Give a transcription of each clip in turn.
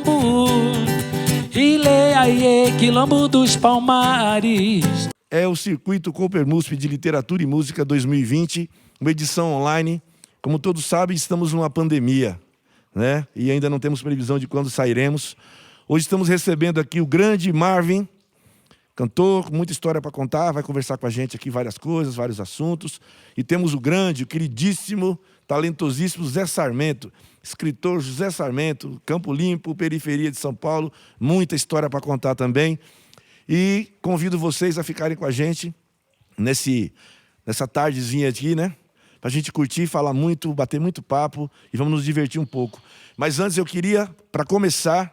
quilombo. Ilê, aiê, quilombo dos Palmares. É o Circuito Coopermusp de Literatura e Música 2020, uma edição online. Como todos sabem, estamos numa pandemia, né? E ainda não temos previsão de quando sairemos. Hoje estamos recebendo aqui o grande Marvin, cantor, com muita história para contar, vai conversar com a gente aqui várias coisas, vários assuntos. E temos o grande, o queridíssimo, talentosíssimo Zé Sarmento, escritor José Sarmento, Campo Limpo, periferia de São Paulo, muita história para contar também. E convido vocês a ficarem com a gente nessa tardezinha aqui, né? Para a gente curtir, falar muito, bater muito papo e vamos nos divertir um pouco. Mas antes eu queria, para começar,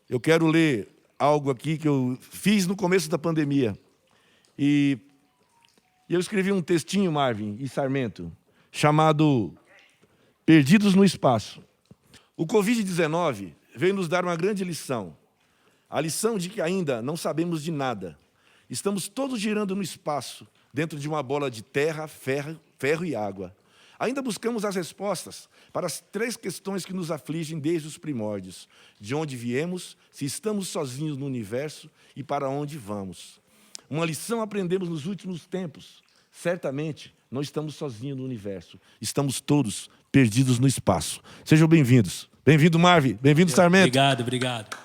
eu quero ler algo aqui que eu fiz no começo da pandemia. E eu escrevi um textinho, Marvin e Sarmento, chamado Perdidos no Espaço. O Covid-19 veio nos dar uma grande lição. A lição de que ainda não sabemos de nada. Estamos todos girando no espaço, dentro de uma bola de terra, ferro e água. Ainda buscamos as respostas para as 3 questões que nos afligem desde os primórdios. De onde viemos, se estamos sozinhos no universo e para onde vamos. Uma lição aprendemos nos últimos tempos. Certamente, não estamos sozinhos no universo. Estamos todos perdidos no espaço. Sejam bem-vindos. Bem-vindo, Marvin. Bem-vindo, Sarmento. Obrigado, obrigado.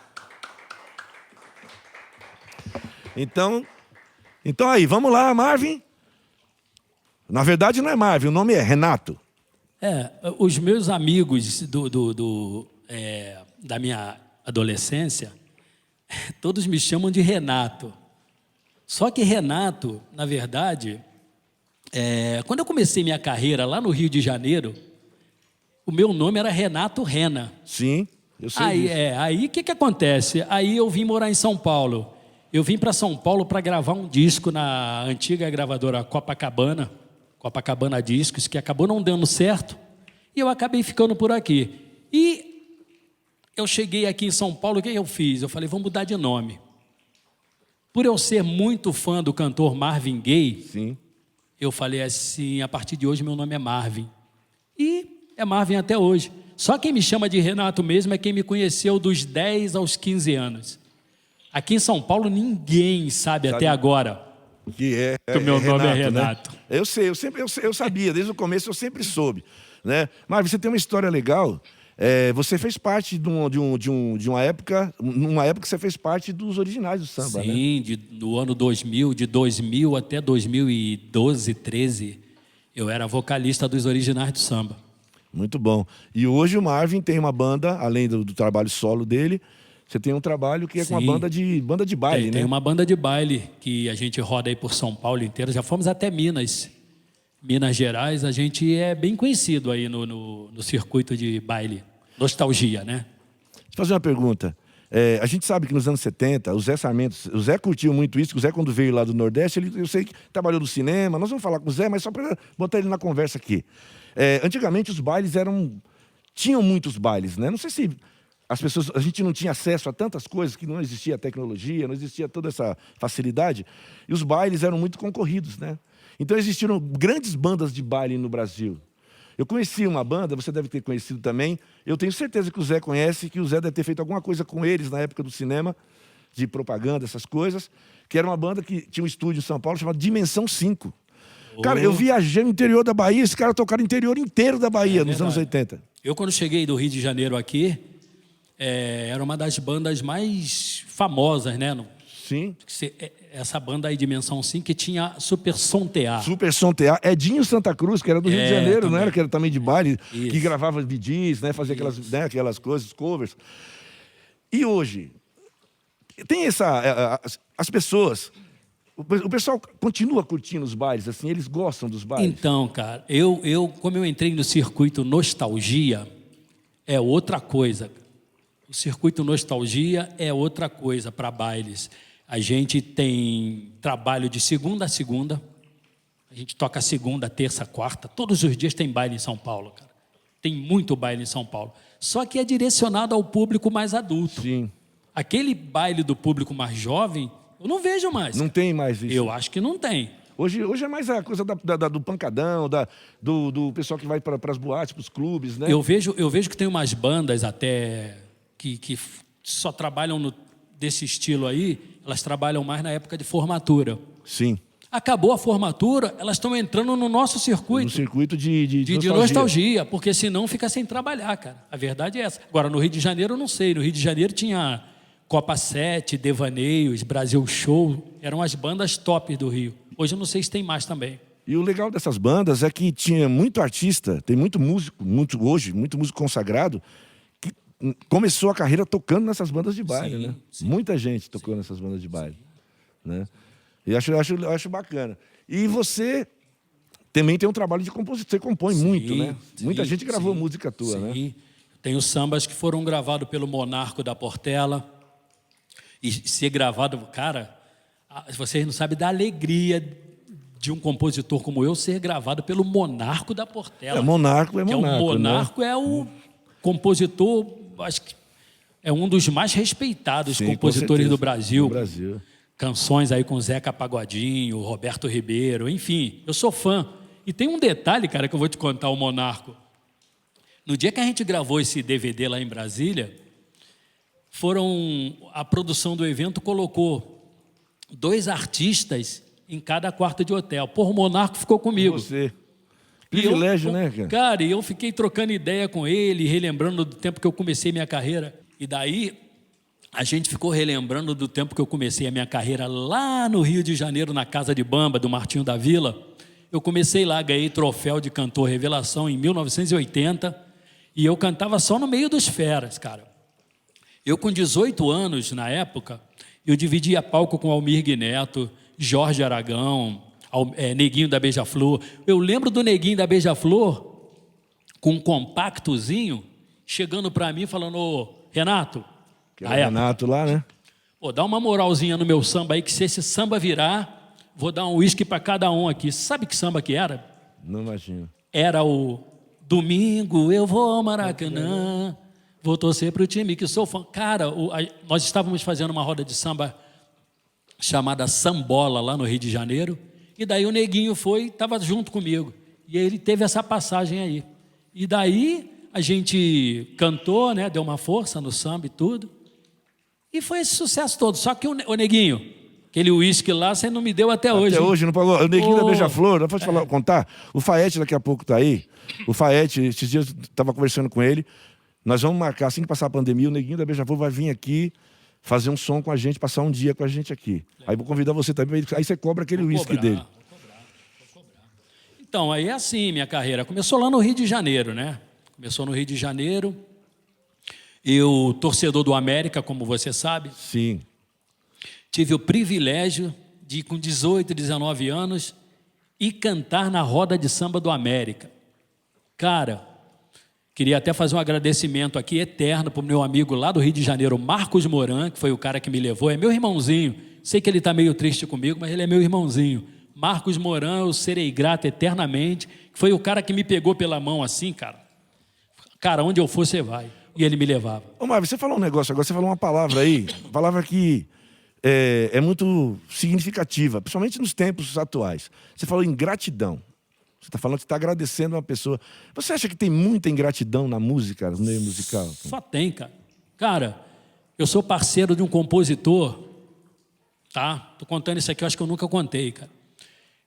Então aí, vamos lá, Marvin. Na verdade não é Marvin, o nome é Renato. Os meus amigos da minha adolescência, todos me chamam de Renato. Só que Renato, na verdade, quando eu comecei minha carreira lá no Rio de Janeiro, o meu nome era Renato Rena. Sim, eu sei disso. Aí o que acontece? Aí eu vim morar em São Paulo. Eu vim para São Paulo para gravar um disco na antiga gravadora Copacabana Discos, que acabou não dando certo, e eu acabei ficando por aqui. E eu cheguei aqui em São Paulo, o que eu fiz? Eu falei, vou mudar de nome. Por eu ser muito fã do cantor Marvin Gaye, sim, eu falei assim, a partir de hoje meu nome é Marvin. E é Marvin até hoje. Só quem me chama de Renato mesmo é quem me conheceu dos 10 aos 15 anos. Aqui em São Paulo, ninguém sabe até agora que o meu nome é Renato. Né? Eu sei, eu sabia, desde o começo eu sempre soube. Né? Mas você tem uma história legal. Você fez parte de uma época, numa época que você fez parte dos originais do samba, né? Sim, do ano 2000, de 2000 até 2012, 13, eu era vocalista dos originais do samba. Muito bom. E hoje o Marvin tem uma banda, além do trabalho solo dele, você tem um trabalho que é com uma banda de baile, né? Tem uma banda de baile que a gente roda aí por São Paulo inteiro. Já fomos até Minas Gerais. A gente é bem conhecido aí no circuito de baile. Nostalgia, né? Deixa eu fazer uma pergunta. A gente sabe que nos anos 70, o Zé Sarmento, o Zé curtiu muito isso, o Zé quando veio lá do Nordeste, eu sei que trabalhou no cinema, nós vamos falar com o Zé, mas só para botar ele na conversa aqui. Antigamente os bailes tinham muitos bailes, né? Não sei se a gente não tinha acesso a tantas coisas, que não existia tecnologia, não existia toda essa facilidade, e os bailes eram muito concorridos, né? Então existiram grandes bandas de baile no Brasil. Eu conheci uma banda, você deve ter conhecido também, eu tenho certeza que o Zé conhece, que o Zé deve ter feito alguma coisa com eles na época do cinema, de propaganda, essas coisas, que era uma banda que tinha um estúdio em São Paulo chamado Dimensão 5. Cara, eu viajei no interior da Bahia, esses caras tocaram o interior inteiro da Bahia, nos anos 80. Eu, quando cheguei do Rio de Janeiro aqui, era uma das bandas mais famosas, né? Sim. Essa banda aí, Dimensão 5, que tinha Super Som TA. Super Som TA. Edinho Santa Cruz, que era do Rio de Janeiro, também. Não era? Que era também de baile, Isso. Que gravava DJs, né? Fazia aquelas coisas, covers. E hoje, tem as pessoas... O pessoal continua curtindo os bailes, assim, eles gostam dos bailes? Então, cara, como eu entrei no circuito Nostalgia, é outra coisa. O circuito Nostalgia é outra coisa para bailes. A gente tem trabalho de segunda a segunda. A gente toca segunda, terça, quarta. Todos os dias tem baile em São Paulo, cara. Tem muito baile em São Paulo. Só que é direcionado ao público mais adulto. Sim. Aquele baile do público mais jovem, eu não vejo mais. Não tem mais isso. Eu acho que não tem. Hoje é mais a coisa do pancadão, do pessoal que vai para as boates, para os clubes, né? Eu vejo que tem umas bandas até que só trabalham desse estilo aí, elas trabalham mais na época de formatura. Sim. Acabou a formatura, elas estão entrando no nosso circuito. No circuito de nostalgia, porque senão fica sem trabalhar, cara. A verdade é essa. Agora, no Rio de Janeiro, eu não sei. No Rio de Janeiro tinha Copa 7, Devaneios, Brasil Show. Eram as bandas top do Rio. Hoje eu não sei se tem mais também. E o legal dessas bandas é que tinha muito artista, tem muito músico, muito músico consagrado, que começou a carreira tocando nessas bandas de baile, Sim, né? sim. Muita gente tocou nessas bandas de baile, né? E acho bacana. E você também tem um trabalho de composição, você compõe muito, né? Muita gente gravou música tua, né? Tem os sambas que foram gravados pelo Monarco da Portela. E ser gravado, cara, vocês não sabem da alegria de um compositor como eu ser gravado pelo Monarco da Portela. Monarco é Monarco, o Monarco, né? É o compositor, acho que é um dos mais respeitados compositores do Brasil. Canções aí com Zeca Pagodinho, Roberto Ribeiro, enfim, eu sou fã. E tem um detalhe, cara, que eu vou te contar, o Monarco. No dia que a gente gravou esse DVD lá em Brasília, a produção do evento colocou 2 artistas em cada quarto de hotel. Porra, o Monarco ficou comigo. Você. Privilégio, né, cara? Cara, e eu fiquei trocando ideia com ele, relembrando do tempo que eu comecei minha carreira. E daí a gente ficou relembrando do tempo que eu comecei a minha carreira lá no Rio de Janeiro, na Casa de Bamba, do Martinho da Vila. Eu comecei lá, ganhei troféu de cantor revelação em 1980, e eu cantava só no meio dos feras, cara. Eu, com 18 anos, na época, eu dividia palco com Almir Neto, Jorge Aragão, Neguinho da Beija-Flor. Eu lembro do Neguinho da Beija-Flor, com um compactozinho, chegando para mim falando: ô, Renato, Renato lá, né? Pô, dá uma moralzinha no meu samba aí, que se esse samba virar, vou dar um uísque para cada um aqui. Sabe que samba que era? Não imagino. Era o Domingo eu vou ao Maracanã, vou torcer pro time que sou fã. Cara, nós estávamos fazendo uma roda de samba chamada Sambola lá no Rio de Janeiro, e daí o Neguinho estava junto comigo, e ele teve essa passagem aí. E daí a gente cantou, né, deu uma força no samba e tudo, e foi esse sucesso todo. Só que o Neguinho, aquele uísque lá, você não me deu até hoje. Até hoje não pagou. O Neguinho da Beija-Flor, não pode contar? O Faete daqui a pouco tá aí. O Faete, esses dias eu estava conversando com ele. Nós vamos marcar, assim que passar a pandemia, o Neguinho da Beija-Flor vai vir aqui fazer um som com a gente, passar um dia com a gente aqui. Aí vou convidar você também, aí você cobra aquele uísque dele. Vou cobrar. Então, aí é assim minha carreira. Começou lá no Rio de Janeiro, né? Começou no Rio de Janeiro. Eu, torcedor do América, como você sabe. Sim. Tive o privilégio de, com 18, 19 anos, ir cantar na roda de samba do América. Cara, queria até fazer um agradecimento aqui eterno para o meu amigo lá do Rio de Janeiro, Marcos Moran, que foi o cara que me levou. É meu irmãozinho. Sei que ele está meio triste comigo, mas ele é meu irmãozinho. Marcos Moran, eu serei grato eternamente. Foi o cara que me pegou pela mão assim, cara. Cara, onde eu for, você vai. E ele me levava. Ô, Marvin, você falou um negócio agora, você falou uma palavra aí, uma palavra que é muito significativa, principalmente nos tempos atuais. Você falou em gratidão. Você está falando que está agradecendo uma pessoa. Você acha que tem muita ingratidão na música, no meio musical? Só tem, cara. Cara, eu sou parceiro de um compositor, tá? Tô contando isso aqui, eu acho que eu nunca contei, cara.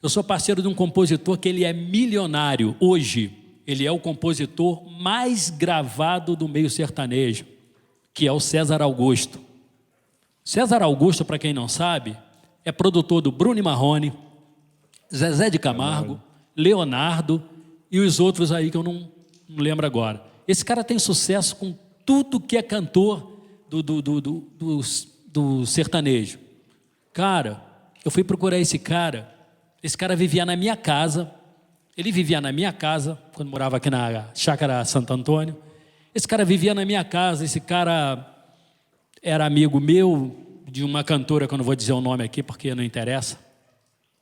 Eu sou parceiro de um compositor que ele é milionário hoje. Ele é o compositor mais gravado do meio sertanejo, que é o César Augusto. César Augusto, para quem não sabe, é produtor do Bruno e Marrone, Zezé de Camargo, Leonardo e os outros aí que eu não lembro agora. Esse cara tem sucesso com tudo que é cantor do sertanejo. Cara, eu fui procurar esse cara vivia na minha casa. Ele vivia na minha casa, quando morava aqui na Chácara Santo Antônio. Esse cara vivia na minha casa, esse cara era amigo meu, de uma cantora, que eu não vou dizer o nome aqui, porque não interessa.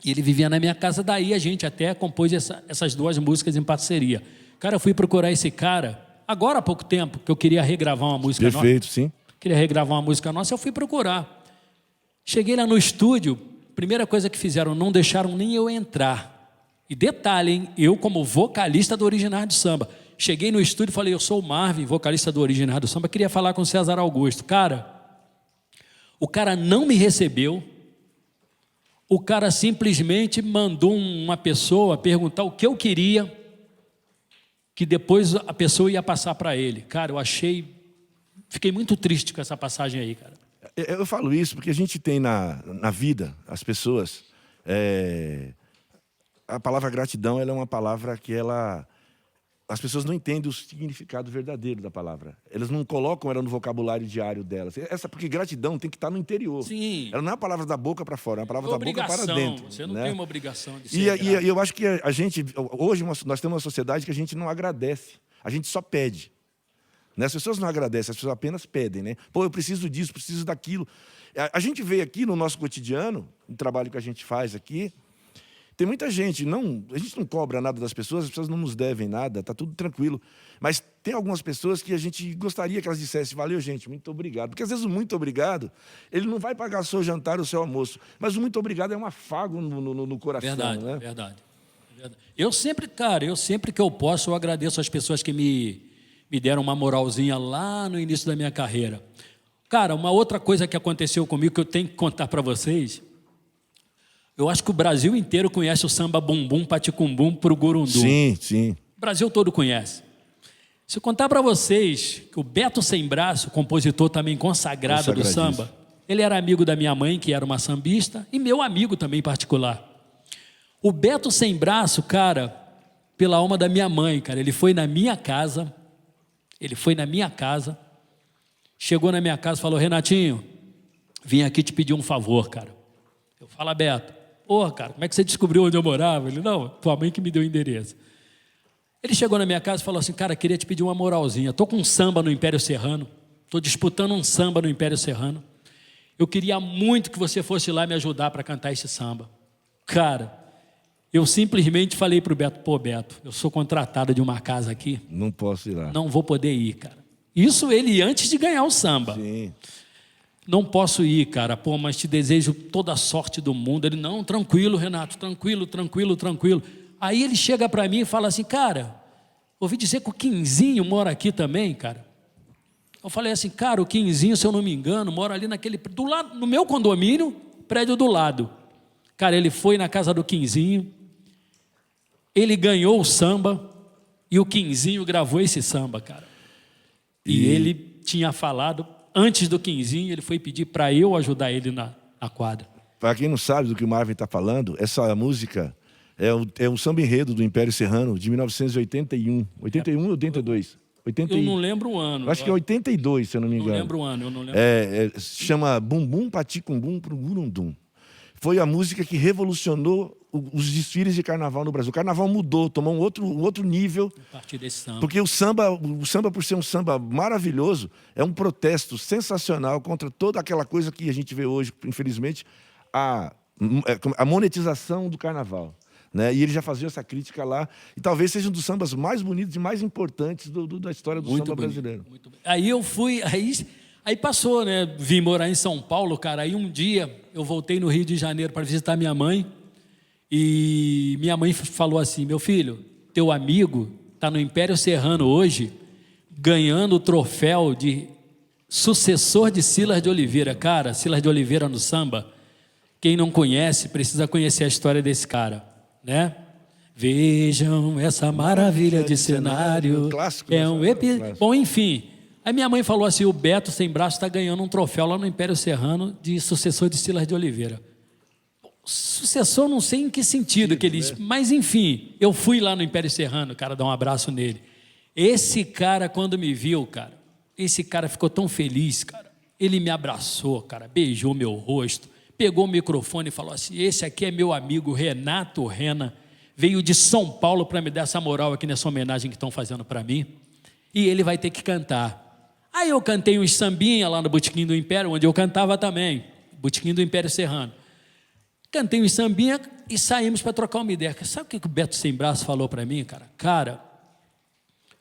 E ele vivia na minha casa, daí a gente até compôs essas 2 músicas em parceria. Cara, eu fui procurar esse cara, agora há pouco tempo, que eu queria regravar uma música nossa. Perfeito, sim. Queria regravar uma música nossa, eu fui procurar. Cheguei lá no estúdio, primeira coisa que fizeram, não deixaram nem eu entrar. E detalhe, hein? Eu como vocalista do Originais de Samba. Cheguei no estúdio e falei, eu sou o Marvin, vocalista do Original do Samba, queria falar com o César Augusto. Cara, o cara não me recebeu, o cara simplesmente mandou uma pessoa perguntar o que eu queria, que depois a pessoa ia passar para ele. Cara, fiquei muito triste com essa passagem aí, cara. Eu falo isso porque a gente tem na vida, as pessoas, a palavra gratidão, ela é uma palavra que as pessoas não entendem o significado verdadeiro da palavra. Elas não colocam ela no vocabulário diário delas. Porque gratidão tem que estar no interior. Sim. Ela não é a palavra da boca para fora, é a palavra da boca para dentro. Você não né? tem uma obrigação de ser E eu acho que a gente, hoje nós temos uma sociedade que a gente não agradece, a gente só pede. Né? As pessoas não agradecem, as pessoas apenas pedem. Né? Pô, eu preciso disso, preciso daquilo. A gente vê aqui no nosso cotidiano, no trabalho que a gente faz aqui, tem muita gente, a gente não cobra nada das pessoas, as pessoas não nos devem nada, está tudo tranquilo. Mas tem algumas pessoas que a gente gostaria que elas dissessem, valeu, gente, muito obrigado. Porque às vezes o muito obrigado, ele não vai pagar o seu jantar, o seu almoço. Mas o muito obrigado é um afago no coração. Verdade, né? verdade. Eu sempre que eu posso, eu agradeço as pessoas que me deram uma moralzinha lá no início da minha carreira. Cara, uma outra coisa que aconteceu comigo que eu tenho que contar para vocês. Eu acho que o Brasil inteiro conhece o samba bumbum, paticumbum pro gurundu. Sim, sim. O Brasil todo conhece. Se eu contar para vocês que o Beto Sem Braço, compositor também consagrado do samba, ele era amigo da minha mãe, que era uma sambista, e meu amigo também particular. O Beto Sem Braço, cara, pela alma da minha mãe, cara, ele foi na minha casa, chegou na minha casa e falou, Renatinho, vim aqui te pedir um favor, cara. Eu falo, Beto, porra, cara, como é que você descobriu onde eu morava? Ele, não, tua mãe que me deu o endereço. Ele chegou na minha casa e falou assim, cara, queria te pedir uma moralzinha. Estou com um samba no Império Serrano, estou disputando um samba no Império Serrano. Eu queria muito que você fosse lá me ajudar para cantar esse samba. Cara, eu simplesmente falei para o Beto, pô, Beto, eu sou contratado de uma casa aqui. Não posso ir lá. Não vou poder ir, cara. Isso ele antes de ganhar o samba. Sim. Não posso ir, cara, pô, mas te desejo toda a sorte do mundo. Ele, não, tranquilo, Renato, tranquilo. Aí ele chega para mim e fala assim, cara, ouvi dizer que o Quinzinho mora aqui também, cara. Eu falei assim, cara, o Quinzinho, se eu não me engano, mora ali do lado, no meu condomínio, prédio do lado. Cara, ele foi na casa do Quinzinho, ele ganhou o samba e o Quinzinho gravou esse samba, cara. E ele tinha falado... Antes do Quinzinho, ele foi pedir para eu ajudar ele na quadra. Para quem não sabe do que o Marvin está falando, essa música é o samba enredo do Império Serrano de 1981. 81 ou 82? Eu não lembro o ano. Acho que é 82, se eu não me engano. Não lembro o ano, eu não lembro. Se chama Bumbum Paticumbum pro Gurundum. Foi a música que revolucionou os desfiles de carnaval no Brasil. O carnaval mudou, tomou um outro nível. A partir desse samba. Porque o samba, por ser um samba maravilhoso, é um protesto sensacional contra toda aquela coisa que a gente vê hoje, infelizmente, a monetização do carnaval. Né? E ele já fazia essa crítica lá. E talvez seja um dos sambas mais bonitos e mais importantes da história do samba brasileiro. Muito bonito. Aí eu fui... Aí passou, né? Vim morar em São Paulo, cara. Aí um dia eu voltei no Rio de Janeiro para visitar minha mãe. E minha mãe falou assim, meu filho, teu amigo está no Império Serrano hoje, ganhando o troféu de sucessor de Silas de Oliveira. Cara, Silas de Oliveira no samba, quem não conhece, precisa conhecer a história desse cara, né? Vejam essa maravilha de cenário. Clássico. Bom, enfim... Aí minha mãe falou assim, o Beto Sem Braço está ganhando um troféu lá no Império Serrano de sucessor de Silas de Oliveira. Sucessor não sei em que sentido que ele disse, mas enfim, eu fui lá no Império Serrano, cara, dar um abraço nele. Esse cara, quando me viu, cara, esse cara ficou tão feliz, cara. Ele me abraçou, cara, beijou meu rosto, pegou o microfone e falou assim, esse aqui é meu amigo Renato Rena, veio de São Paulo para me dar essa moral aqui nessa homenagem que estão fazendo para mim, e ele vai ter que cantar. Aí eu cantei uns sambinha lá no Botequim do Império, onde eu cantava também, Botequim do Império Serrano. Cantei uns sambinha e saímos para trocar uma ideia. Sabe o que o Beto Sem Braço falou para mim, cara? Cara,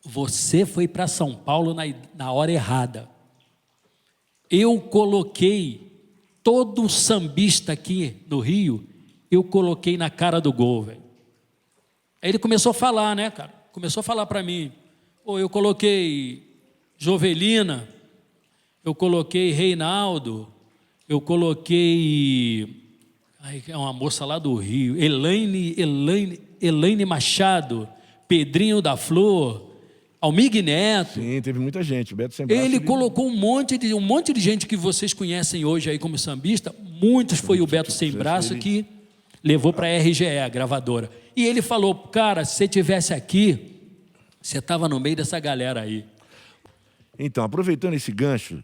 você foi para São Paulo na hora errada. Eu coloquei todo sambista aqui no Rio, eu coloquei na cara do gol, velho. Aí ele começou a falar, né, cara? Começou a falar para mim. Pô, eu coloquei Jovelina, eu coloquei Reinaldo, eu coloquei... é uma moça lá do Rio, Elaine Machado, Pedrinho da Flor, Almig Neto. Sim, teve muita gente. O Beto Sem Braço, Ele colocou um monte de gente que vocês conhecem hoje aí como sambista. Muitos foi o Beto Sem Braço que levou para a RGE, a gravadora. E ele falou, cara, se você estivesse aqui, você estava no meio dessa galera aí. Então, aproveitando esse gancho,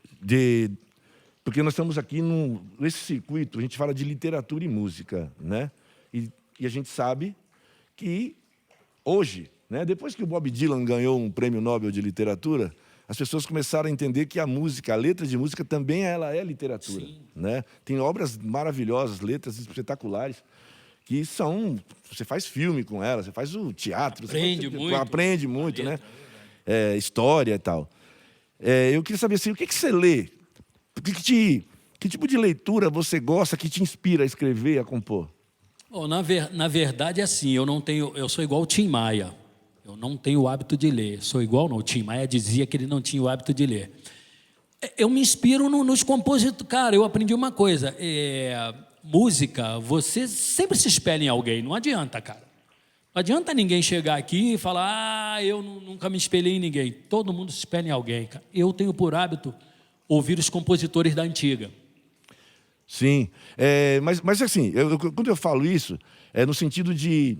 porque nós estamos aqui nesse circuito, a gente fala de literatura e música, né? E a gente sabe que hoje, né, depois que o Bob Dylan ganhou um prêmio Nobel de literatura, as pessoas começaram a entender que a música, a letra de música também ela é literatura, né? Tem obras maravilhosas, letras espetaculares, que são... Você faz filme com elas, você faz o teatro... Aprende muito, né? História e tal. Eu queria saber assim, o que você lê? Que tipo de leitura você gosta que te inspira a escrever, a compor? Bom, na verdade é assim, eu sou igual o Tim Maia. Eu não tenho o hábito de ler. Sou igual não. O Tim Maia dizia que ele não tinha o hábito de ler. Eu me inspiro nos compositores. Cara, eu aprendi uma coisa. Música, você sempre se espelha em alguém. Não adianta, cara. Não adianta ninguém chegar aqui e falar, eu nunca me espelhei em ninguém. Todo mundo se espelha em alguém, cara. Eu tenho por hábito ouvir os compositores da antiga. Sim, mas assim, quando eu falo isso, é no sentido de...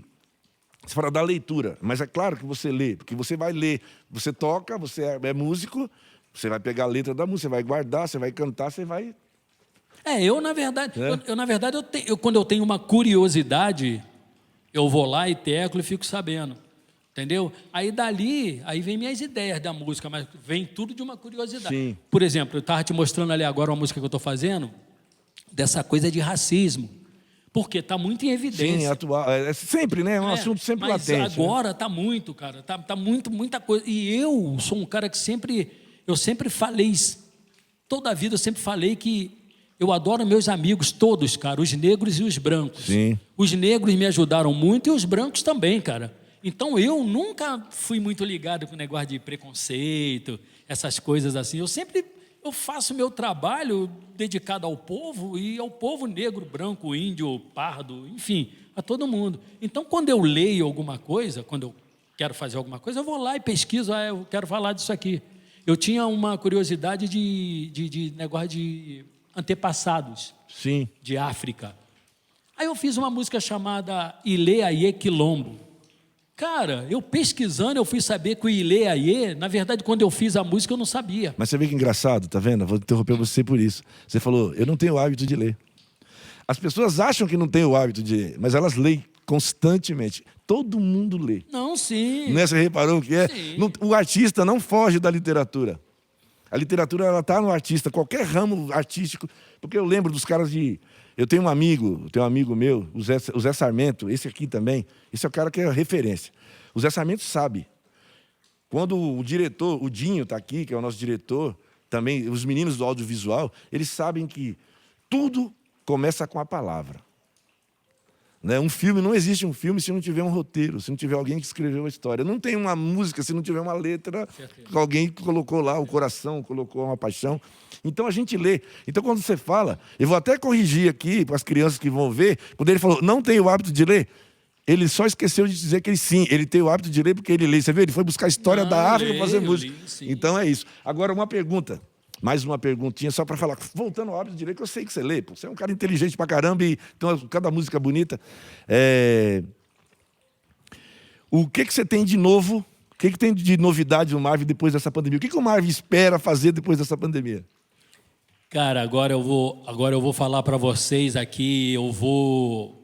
Você fala da leitura, mas é claro que você lê, porque você vai ler, você toca, você é músico, você vai pegar a letra da música, você vai guardar, você vai cantar, você vai... Na verdade, quando eu tenho uma curiosidade, eu vou lá e teclo e fico sabendo, entendeu? Aí vem minhas ideias da música, mas vem tudo de uma curiosidade. Sim. Por exemplo, eu estava te mostrando ali agora uma música que eu estou fazendo, dessa coisa de racismo. Porque está muito em evidência. Sim, atual. Sempre, né? É um assunto sempre mas latente. Agora está muito, cara. Está muita coisa. E eu sou um cara que eu sempre falei, toda a vida eu sempre falei que eu adoro meus amigos todos, cara, os negros e os brancos. Sim. Os negros me ajudaram muito e os brancos também, cara. Então eu nunca fui muito ligado com o negócio de preconceito, essas coisas assim. Eu faço meu trabalho dedicado ao povo e ao povo negro, branco, índio, pardo, enfim, a todo mundo. Então, quando eu leio alguma coisa, quando eu quero fazer alguma coisa, eu vou lá e pesquiso, eu quero falar disso aqui. Eu tinha uma curiosidade de negócio de antepassados. Sim. De África. Aí eu fiz uma música chamada Ilê Aie Quilombo. Cara, eu pesquisando, eu fui saber que o Ilê Aie, na verdade, quando eu fiz a música, eu não sabia. Mas você vê que engraçado, tá vendo? Vou interromper você por isso. Você falou, eu não tenho o hábito de ler. As pessoas acham que não têm o hábito de ler, mas elas leem constantemente. Todo mundo lê. Não, sim. Não é? Você reparou que é? O artista não foge da literatura. A literatura, ela está no artista, qualquer ramo artístico. Porque eu lembro dos caras de... Eu tenho um amigo meu, o Zé Sarmento, esse aqui também. Esse é o cara que é referência. O Zé Sarmento sabe. Quando o diretor, o Dinho está aqui, que é o nosso diretor, também, os meninos do audiovisual, eles sabem que tudo começa com a palavra. Né? Não existe um filme se não tiver um roteiro, se não tiver alguém que escreveu a história. Não tem uma música se não tiver uma letra, que alguém colocou lá o coração, colocou uma paixão. Então a gente lê. Então quando você fala, eu vou até corrigir aqui para as crianças que vão ver, quando ele falou, não tem o hábito de ler, ele só esqueceu de dizer que ele tem o hábito de ler porque ele lê. Você vê, ele foi buscar a história da África para fazer música. Então é isso. Agora uma pergunta. Mais uma perguntinha, só para falar, voltando ao hábito de ler, que eu sei que você lê, pô. Você é um cara inteligente pra caramba e então, cada música bonita. O que você tem de novo, o que tem de novidade no Marvin depois dessa pandemia? O que o Marvin espera fazer depois dessa pandemia? Cara, agora eu vou falar para vocês aqui, eu vou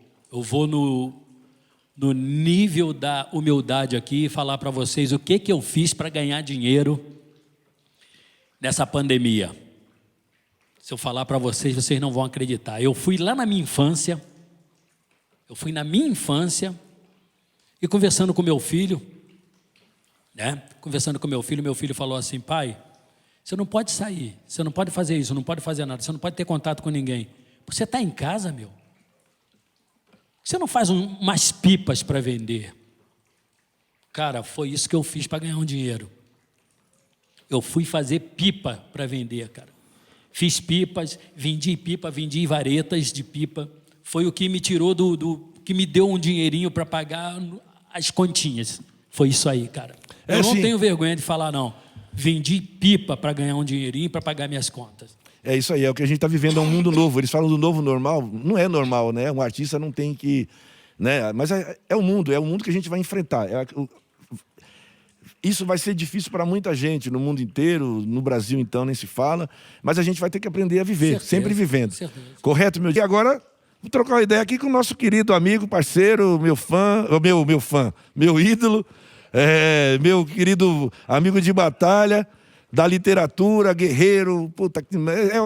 no nível da humildade aqui e falar para vocês o que eu fiz para ganhar dinheiro nessa pandemia. Se eu falar para vocês, vocês não vão acreditar. Eu fui lá na minha infância, e conversando com meu filho, né? Meu filho falou assim, pai, você não pode sair, você não pode fazer isso, não pode fazer nada, você não pode ter contato com ninguém. Você está em casa, meu. Você não faz umas pipas para vender. Cara, foi isso que eu fiz para ganhar um dinheiro. Eu fui fazer pipa para vender, cara. Fiz pipas, vendi varetas de pipa. Foi o que me tirou que me deu um dinheirinho para pagar as continhas. Foi isso aí, cara. Eu não tenho vergonha de falar, não. Vendi pipa para ganhar um dinheirinho para pagar minhas contas. É isso aí, é o que a gente está vivendo, é um mundo novo. Eles falam do novo normal, não é normal, né? Um artista não tem que... né? Mas é o mundo que a gente vai enfrentar. Isso vai ser difícil para muita gente no mundo inteiro, no Brasil então nem se fala, mas a gente vai ter que aprender a viver, certeza, sempre vivendo. Certeza. Correto, meu? E agora, vou trocar uma ideia aqui com o nosso querido amigo, parceiro, meu ídolo, meu querido amigo de batalha, da literatura, guerreiro, puta,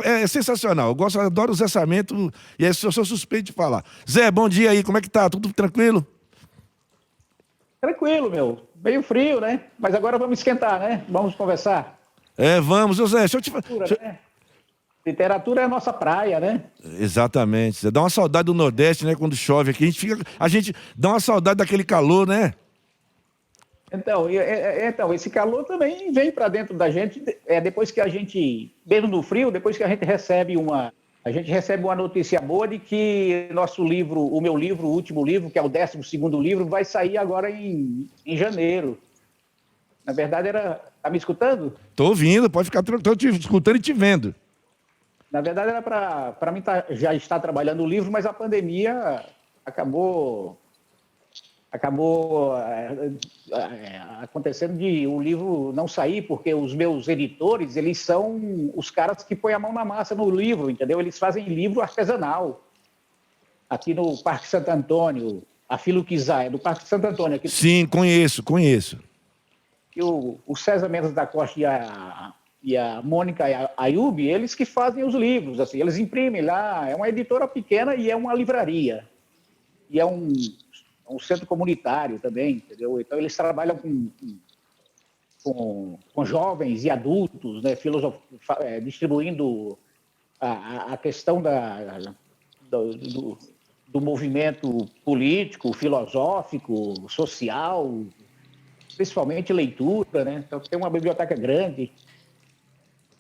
é sensacional. Eu adoro o Zé Sarmento e eu sou suspeito de falar. Zé, bom dia aí, como é que tá? Tudo tranquilo? Tranquilo, meu. Meio frio, né? Mas agora vamos esquentar, né? Vamos conversar. Vamos. Zé, deixa eu te falar. Né? Literatura é a nossa praia, né? Exatamente. Dá uma saudade do Nordeste, né? Quando chove aqui. A gente dá uma saudade daquele calor, né? Então, esse calor também vem para dentro da gente. Depois que a gente, mesmo no frio, depois que a gente recebe uma notícia boa de que nosso livro, o meu livro, o último livro, que é o 12º livro, vai sair agora em janeiro. Na verdade, tá me escutando? Tô ouvindo, pode ficar tranquilo. Tô te escutando e te vendo. Na verdade, era para mim já estar trabalhando o livro, mas a pandemia acabou acontecendo de o livro não sair, porque os meus editores, eles são os caras que põem a mão na massa no livro, entendeu? Eles fazem livro artesanal. Aqui no Parque Santo Antônio, a Filuquizá, é do Parque Santo Antônio. Aqui. Sim, conheço. E o César Mendes da Costa e a Mônica Ayub, eles que fazem os livros, assim, eles imprimem lá, é uma editora pequena e é uma livraria. E é um centro comunitário também, entendeu? Então, eles trabalham com jovens e adultos, né? Distribuindo a questão do movimento político, filosófico, social, principalmente leitura, né? Então, tem uma biblioteca grande.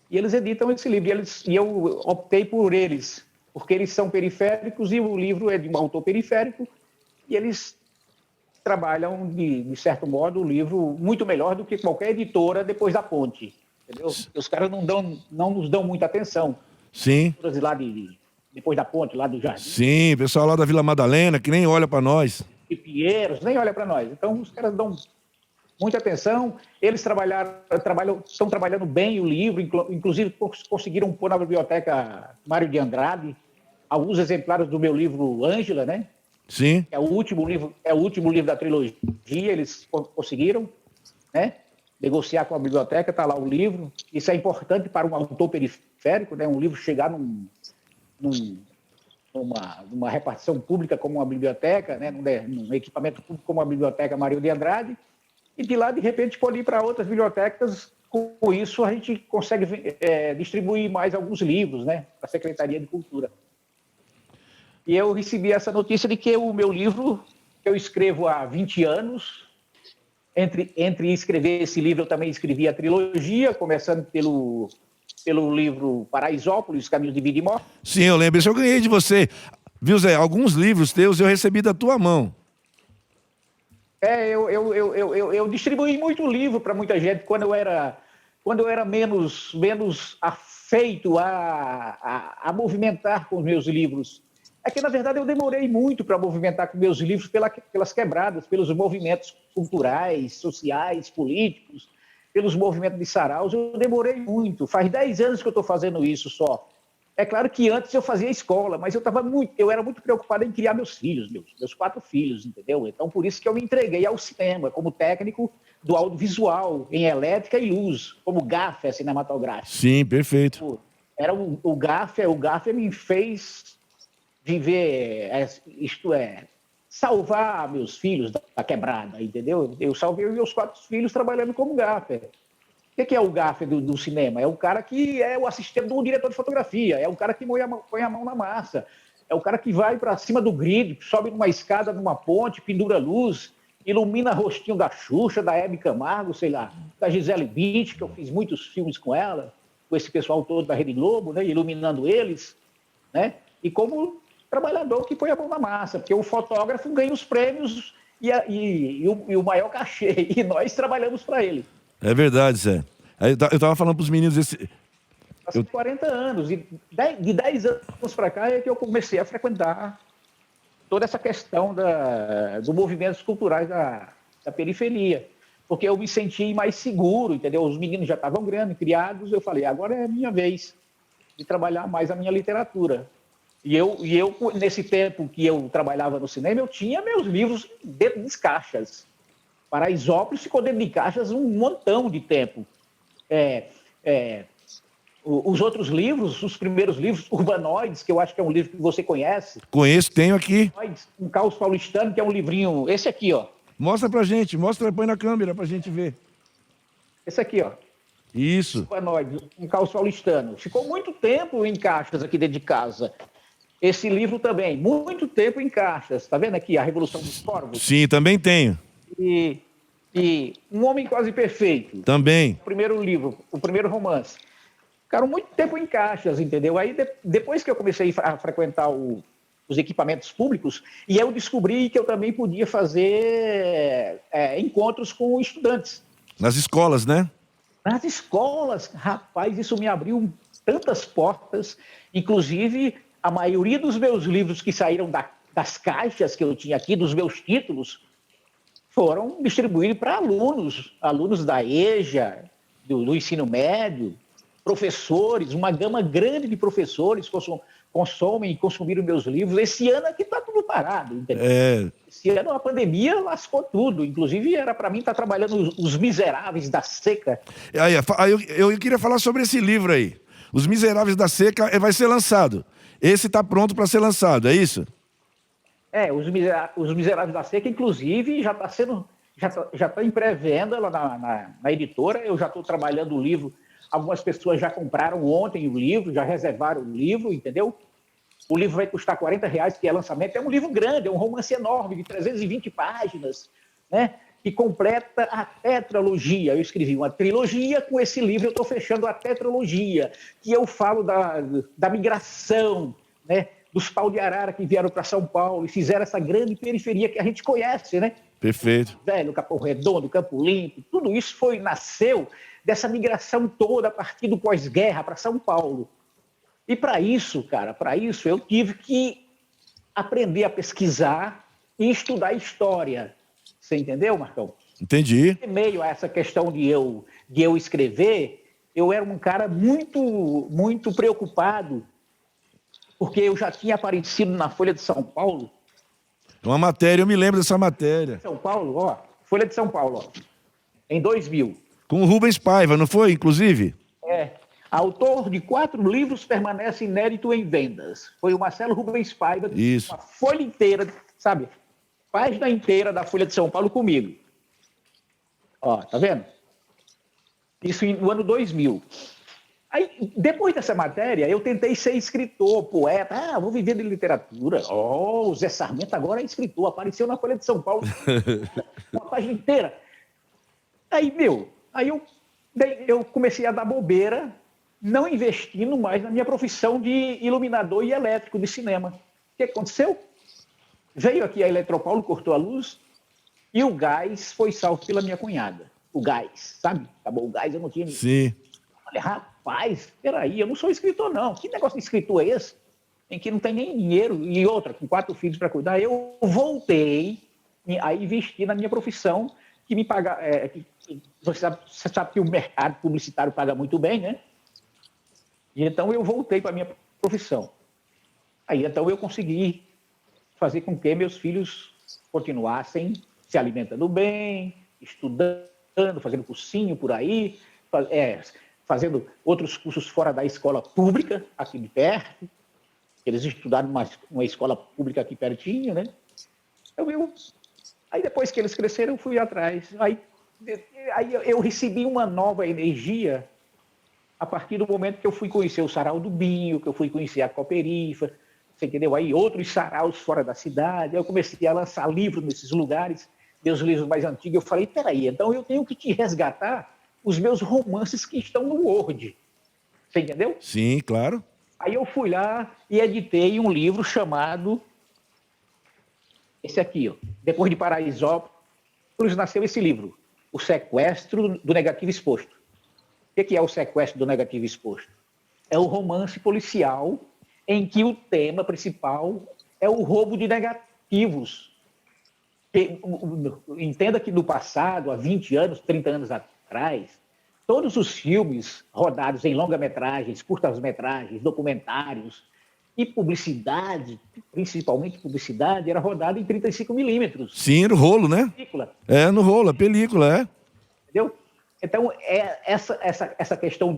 E eles editam esse livro. E eu optei por eles, porque eles são periféricos e o livro é de um autor periférico, e eles trabalham, de certo modo, o livro muito melhor do que qualquer editora depois da ponte. Entendeu? Os caras não nos dão muita atenção. Sim. Lá depois da ponte, lá do Jardim. Sim, pessoal lá da Vila Madalena, que nem olha para nós. E Pinheiros, nem olha para nós. Então, os caras dão muita atenção. Eles estão trabalhando bem o livro, inclusive conseguiram pôr na biblioteca Mário de Andrade alguns exemplares do meu livro Ângela, né? Sim. É o último livro da trilogia, eles conseguiram, né, negociar com a biblioteca, está lá o livro. Isso é importante para um autor periférico, né, um livro chegar numa repartição pública como uma biblioteca, né, num equipamento público como a Biblioteca Mário de Andrade, e de lá, de repente, pode ir para outras bibliotecas. Com isso, a gente consegue distribuir mais alguns livros, né, para a Secretaria de Cultura. E eu recebi essa notícia de que o meu livro, que eu escrevo há 20 anos, entre escrever esse livro, eu também escrevi a trilogia, começando pelo livro Paraisópolis, Caminhos de Vida e Morte. Sim, eu lembro. Isso eu ganhei de você. Viu, Zé? Alguns livros teus eu recebi da tua mão. Eu distribuí muito livro para muita gente quando eu era menos afeito a movimentar com os meus livros. É que, na verdade, eu demorei muito para movimentar com meus livros pelas quebradas, pelos movimentos culturais, sociais, políticos, pelos movimentos de saraus. Eu demorei muito. Faz 10 anos que eu estou fazendo isso só. É claro que antes eu fazia escola, mas eu era muito preocupado em criar meus filhos, meus 4 filhos, entendeu? Então, por isso que eu me entreguei ao cinema, como técnico do audiovisual, em elétrica e luz, como gaffer cinematográfico. Sim, perfeito. Era o gaffer me fez viver, salvar meus filhos da quebrada, entendeu? Eu salvei meus 4 filhos trabalhando como gaffer. O que é o gaffer do cinema? É o cara que é o assistente do diretor de fotografia, é o cara que põe a mão na massa, é o cara que vai para cima do grid, sobe numa escada, numa ponte, pendura luz, ilumina rostinho da Xuxa, da Hebe Camargo, sei lá, da Gisele Bündchen, que eu fiz muitos filmes com ela, com esse pessoal todo da Rede Globo, né, iluminando eles, né? E como trabalhador que põe a mão na massa, porque o fotógrafo ganha os prêmios e o maior cachê, e nós trabalhamos para ele. É verdade, Zé. Eu estava falando para os meninos Há 40 anos, e de 10 anos para cá é que eu comecei a frequentar toda essa questão dos movimentos culturais da periferia, porque eu me senti mais seguro, entendeu? Os meninos já estavam grandes, criados, eu falei, agora é a minha vez de trabalhar mais a minha literatura. E eu, nesse tempo que eu trabalhava no cinema, eu tinha meus livros dentro das caixas. Paraisópolis ficou dentro de caixas um montão de tempo. Os outros livros, os primeiros livros, Urbanoides, que eu acho que é um livro que você conhece. Conheço, tenho aqui. Um Caos Paulistano, que é um livrinho, esse aqui, ó. Mostra pra gente, põe na câmera pra gente ver. Esse aqui, ó. Isso. Urbanoides, um Caos Paulistano. Ficou muito tempo em caixas aqui dentro de casa. Esse livro também, muito tempo em caixas. Tá vendo aqui, A Revolução dos Corvos? Sim, também tenho. E Um Homem Quase Perfeito. Também. O primeiro livro, o primeiro romance. Ficaram muito tempo em caixas, entendeu? Aí, depois que eu comecei a frequentar os equipamentos públicos, e eu descobri que eu também podia fazer encontros com estudantes. Nas escolas, né? Nas escolas, rapaz, isso me abriu tantas portas. Inclusive, a maioria dos meus livros que saíram das caixas que eu tinha aqui, dos meus títulos, foram distribuídos para alunos da EJA, do ensino médio, professores, uma gama grande de professores consomem e consumiram meus livros. Esse ano aqui está tudo parado, entendeu? Esse ano a pandemia lascou tudo. Inclusive, era para mim estar trabalhando Os Miseráveis da Seca. Eu queria falar sobre esse livro aí. Os Miseráveis da Seca vai ser lançado. Esse está pronto para ser lançado, é isso? Os Miseráveis da Seca, inclusive, já está em pré-venda lá na editora. Eu já estou trabalhando o livro. Algumas pessoas já compraram ontem o livro, já reservaram o livro, entendeu? O livro vai custar R$40, que é lançamento. É um livro grande, é um romance enorme, de 320 páginas, né? Que completa a tetralogia. Eu escrevi uma trilogia, com esse livro eu estou fechando a tetralogia, que eu falo da migração, né? Dos pau de arara que vieram para São Paulo e fizeram essa grande periferia que a gente conhece, né? Perfeito. Velho, Capão Redondo, Campo Limpo, tudo isso nasceu dessa migração toda a partir do pós-guerra para São Paulo. E para isso, eu tive que aprender a pesquisar e estudar história. Você entendeu, Marcão? Entendi. Em meio a essa questão de eu escrever, eu era um cara muito, muito preocupado, porque eu já tinha aparecido na Folha de São Paulo. Uma matéria, eu me lembro dessa matéria. São Paulo, ó, Folha de São Paulo, ó, em 2000. Com o Rubens Paiva, não foi, inclusive? Autor de 4 livros permanece inédito em vendas. Foi o Marcelo Rubens Paiva. Isso. Uma folha inteira, sabe? Página inteira da Folha de São Paulo comigo. Ó, tá vendo? Isso no ano 2000. Aí, depois dessa matéria, eu tentei ser escritor, poeta. Vou viver de literatura. O Zé Sarmento agora é escritor. Apareceu na Folha de São Paulo. Uma página inteira. Aí eu comecei a dar bobeira, não investindo mais na minha profissão de iluminador e elétrico de cinema. O que aconteceu? Veio aqui a Eletropaulo, cortou a luz, e o gás foi salvo pela minha cunhada. O gás, sabe? Acabou o gás, eu não tinha... Sim. Falei, rapaz, peraí, eu não sou escritor, não. Que negócio de escritor é esse? Em que não tem nem dinheiro, e outra, com 4 filhos para cuidar. Eu voltei a investir na minha profissão, que me paga... Você sabe que o mercado publicitário paga muito bem, né? E então eu voltei para a minha profissão. Aí então eu consegui fazer com que meus filhos continuassem se alimentando bem, estudando, fazendo cursinho por aí, fazendo outros cursos fora da escola pública, aqui de perto. Eles estudaram uma escola pública aqui pertinho, né? Aí depois que eles cresceram, eu fui atrás. Aí eu recebi uma nova energia a partir do momento que eu fui conhecer o Sarau do Binho, que eu fui conhecer a Cooperifa, você entendeu? Aí outros saraus fora da cidade, eu comecei a lançar livros nesses lugares, meus livros mais antigos, eu falei, peraí, então eu tenho que te resgatar os meus romances que estão no Word. Você entendeu? Sim, claro. Aí eu fui lá e editei um livro chamado... Esse aqui, ó. Depois de Paraisópolis, nasceu esse livro, O Sequestro do Negativo Exposto. O que é o Sequestro do Negativo Exposto? É o romance policial em que o tema principal é o roubo de negativos. Entenda que no passado, há 20 anos, 30 anos atrás, todos os filmes rodados em longa-metragens, curtas-metragens, documentários e publicidade, principalmente publicidade, era rodado em 35mm. Sim, no rolo, né? Película. É, no rolo, a película, é. Entendeu? Então, essa questão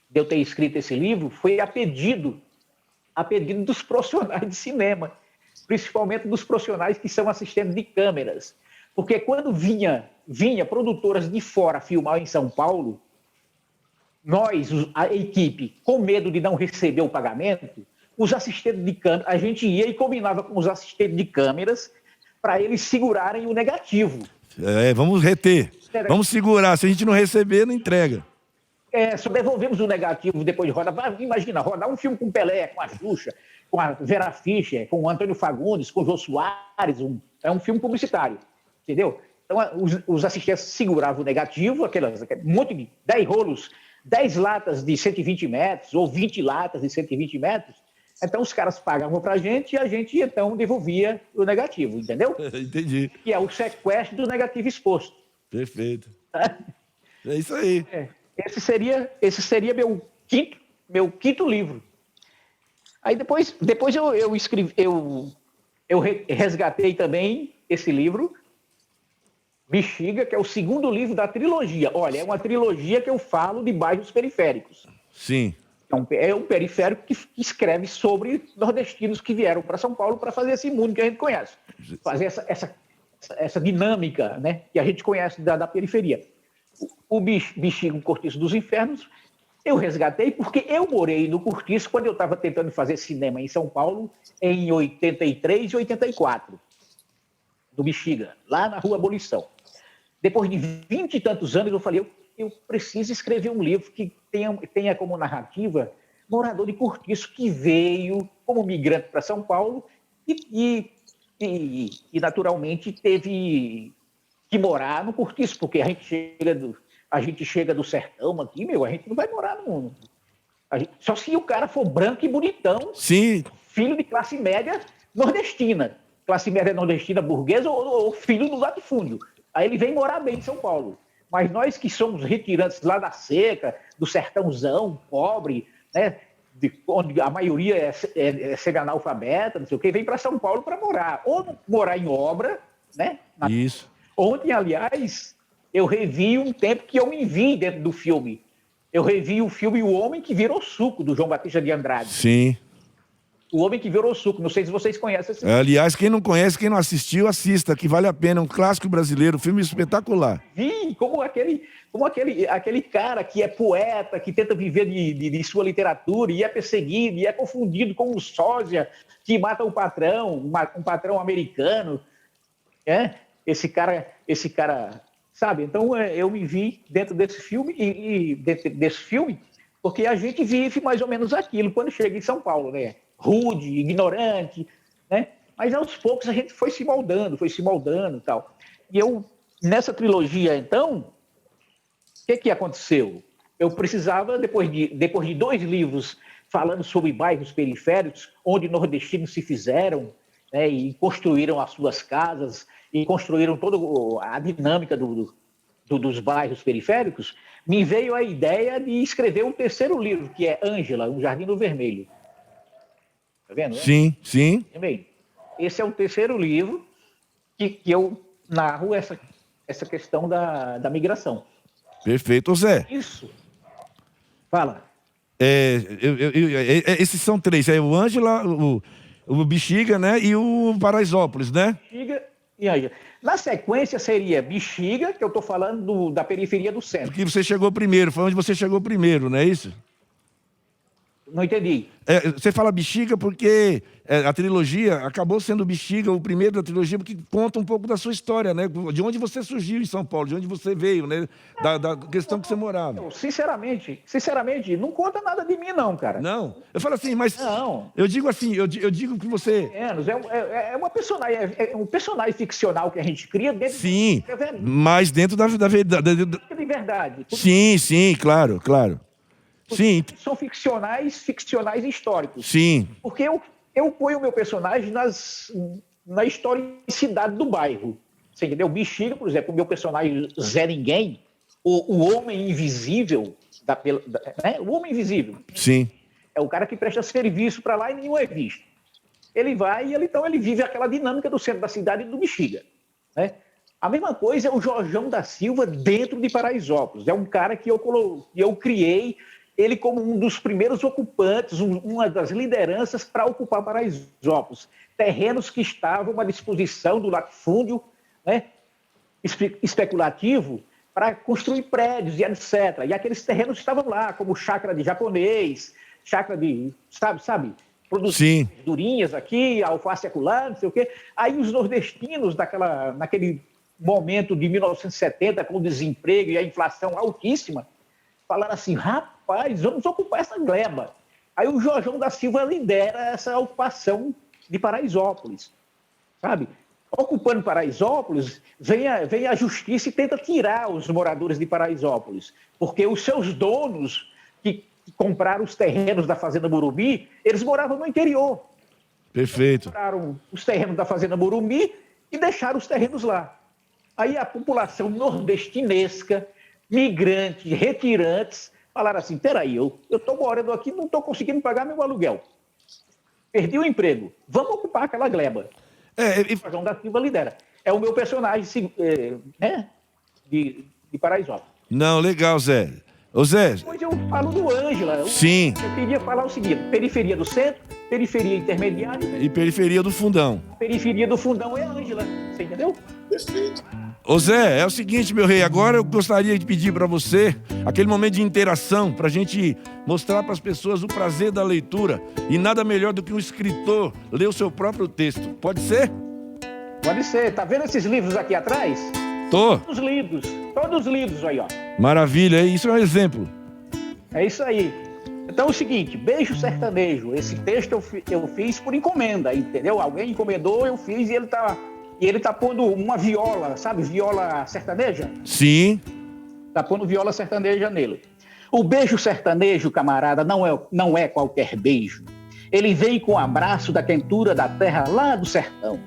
de eu ter escrito esse livro foi a pedido dos profissionais de cinema, principalmente dos profissionais que são assistentes de câmeras. Porque quando vinha produtoras de fora filmar em São Paulo, nós, a equipe, com medo de não receber o pagamento, os assistentes de câmera, a gente ia e combinava com os assistentes de câmeras para eles segurarem o negativo. É, vamos reter. Vamos segurar. Se a gente não receber, não entrega. Só devolvemos o negativo depois de rodar. Imagina, rodar um filme com Pelé, com a Xuxa, com a Vera Fischer, com o Antônio Fagundes, com o Jô Soares. É um filme publicitário, entendeu? Então, os assistentes seguravam o negativo, um monte de 10 rolos, 10 latas de 120 metros, ou 20 latas de 120 metros. Então, os caras pagavam para a gente e a gente, então, devolvia o negativo, entendeu? Entendi. Que é o sequestro do negativo exposto. Perfeito. É isso aí. Esse seria meu quinto livro. Aí depois eu escrevi, eu resgatei também esse livro, Bexiga, que é o segundo livro da trilogia. Olha, é uma trilogia que eu falo de bairros periféricos. Sim. É um periférico que escreve sobre nordestinos que vieram para São Paulo para fazer esse mundo que a gente conhece. Fazer essa dinâmica, né, que a gente conhece da periferia. O Bexiga, o Cortiço dos Infernos, eu resgatei porque eu morei no Cortiço quando eu estava tentando fazer cinema em São Paulo em 83 e 84, do Bexiga, lá na Rua Abolição. Depois de 20 e tantos anos, eu falei, eu preciso escrever um livro que tenha como narrativa morador de Cortiço que veio como migrante para São Paulo e naturalmente teve que morar no Cortiço, porque a gente chega do sertão aqui, a gente não vai morar no mundo. Só se o cara for branco e bonitão, sim, filho de classe média nordestina, classe média nordestina burguesa ou filho do latifúndio. Aí ele vem morar bem em São Paulo. Mas nós que somos retirantes lá da seca, do sertãozão, pobre, né, onde a maioria é semi-analfabeta, não sei o quê, vem para São Paulo para morar. Ou morar em obra, né? Isso. Ontem, aliás, eu revi um tempo que eu me vi dentro do filme. Eu revi o filme O Homem que Virou Suco, do João Batista de Andrade. Sim. O Homem que Virou Suco. Não sei se vocês conhecem esse filme. Aliás, quem não conhece, quem não assistiu, assista, que vale a pena. É um clássico brasileiro, um filme espetacular. Vi como aquele cara que é poeta, que tenta viver de sua literatura e é perseguido e é confundido com um sósia que mata o patrão, um patrão americano. Esse cara, sabe? Então, eu me vi dentro desse filme porque a gente vive mais ou menos aquilo quando chega em São Paulo, né? Rude, ignorante, né? Mas aos poucos a gente foi se moldando e tal. E eu, nessa trilogia, então, o que aconteceu? Eu precisava, depois de 2 livros falando sobre bairros periféricos, onde nordestinos se fizeram, né, e construíram as suas casas, e construíram toda a dinâmica dos bairros periféricos, me veio a ideia de escrever um terceiro livro, que é Ângela, Um Jardim do Vermelho. Tá vendo? Né? Sim, sim. Esse é o terceiro livro que eu narro essa questão da migração. Perfeito. Ô Zé. Isso. Fala. Esses são 3. É o Ângela, o Bexiga, né? E o Paraisópolis, né? Bexiga e Ângela. Na sequência seria Bexiga, que eu estou falando da periferia do centro. Porque você chegou primeiro, foi onde você chegou primeiro, não é isso? Não entendi. Você fala Bexiga porque a trilogia acabou sendo Bexiga, o primeiro da trilogia, porque conta um pouco da sua história, né? De onde você surgiu em São Paulo, de onde você veio, né? Da questão que você morava. Sinceramente, não conta nada de mim, não, cara. Não? Eu falo assim, mas... Não. Eu digo assim, eu digo que você... É uma personagem, é um personagem ficcional que a gente cria dentro... Sim, mas dentro da verdade. De verdade. Sim, claro. Sim, São ficcionais históricos. sim, Porque eu ponho o meu personagem na historicidade do bairro. Você entendeu? Bexiga, por exemplo, o meu personagem Zé Ninguém, o homem invisível, né? O homem invisível. sim. É o cara que presta serviço para lá e nenhum é visto. Ele vai e então ele vive aquela dinâmica do centro da cidade e do Bexiga, né? A mesma coisa é o Jorjão da Silva dentro de Paraisópolis. É um cara que eu criei ele como um dos primeiros ocupantes, uma das lideranças para ocupar Paraisópolis. Terrenos que estavam à disposição do latifúndio, né, especulativo para construir prédios e etc. E aqueles terrenos estavam lá, como chácara de japonês, chácara de, sabe? Produzir durinhas aqui, alface acolá, não sei o quê. Aí os nordestinos, naquele momento de 1970, com o desemprego e a inflação altíssima, falaram assim, rapaz, vamos ocupar essa gleba. Aí o Jorjão da Silva lidera essa ocupação de Paraisópolis, sabe? Ocupando Paraisópolis, vem a justiça e tenta tirar os moradores de Paraisópolis, porque os seus donos que compraram os terrenos da Fazenda Morumbi, eles moravam no interior. Perfeito. Compraram os terrenos da Fazenda Morumbi e deixaram os terrenos lá. Aí a população nordestinesca, migrantes, retirantes, falaram assim, peraí, eu estou morando aqui, não estou conseguindo pagar meu aluguel. Perdi o emprego. Vamos ocupar aquela gleba. O João da Silva lidera. É o meu personagem, né, de Paraisópolis. Não, legal, Zé. Ô, Zé... Depois eu falo do Ângela. Sim. Eu queria falar o seguinte, periferia do centro, periferia intermediária... E periferia do fundão. Periferia do fundão é a Ângela, você entendeu? Perfeito. Ô Zé, é o seguinte, meu rei, agora eu gostaria de pedir para você aquele momento de interação, para a gente mostrar para as pessoas o prazer da leitura. E nada melhor do que um escritor ler o seu próprio texto. Pode ser? Pode ser. Tá vendo esses livros aqui atrás? Tô. Todos os livros aí, ó. Maravilha, isso é um exemplo. É isso aí. Então é o seguinte, Beijo Sertanejo. Esse texto eu fiz por encomenda, entendeu? Alguém encomendou, eu fiz e ele tá pondo uma viola, sabe? Viola sertaneja? Sim. Tá pondo viola sertaneja nele. O beijo sertanejo, camarada, não é qualquer beijo. Ele vem com o abraço da quentura da terra lá do sertão.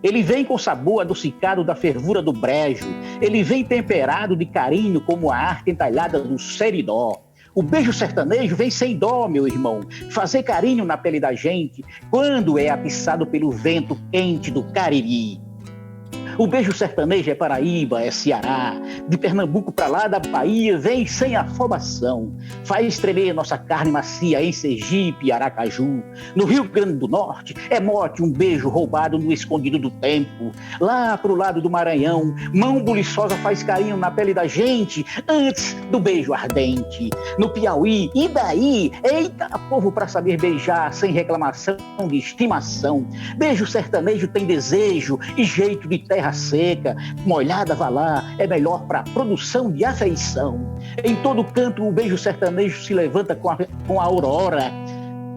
Ele vem com sabor adocicado da fervura do brejo. Ele vem temperado de carinho como a arte entalhada do seridó. O beijo sertanejo vem sem dó, meu irmão, fazer carinho na pele da gente quando é atiçado pelo vento quente do Cariri. O beijo sertanejo é Paraíba, é Ceará, de Pernambuco pra lá da Bahia, vem sem afobação. Faz tremer nossa carne macia em Sergipe, Aracaju. No Rio Grande do Norte, é mote um beijo roubado no escondido do tempo. Lá pro lado do Maranhão, mão buliçosa faz carinho na pele da gente antes do beijo ardente. No Piauí, e daí? Eita, povo pra saber beijar sem reclamação de estimação. Beijo sertanejo tem desejo e jeito de terra seca, molhada vá lá, é melhor para produção de afeição. Em todo canto o beijo sertanejo se levanta com a aurora,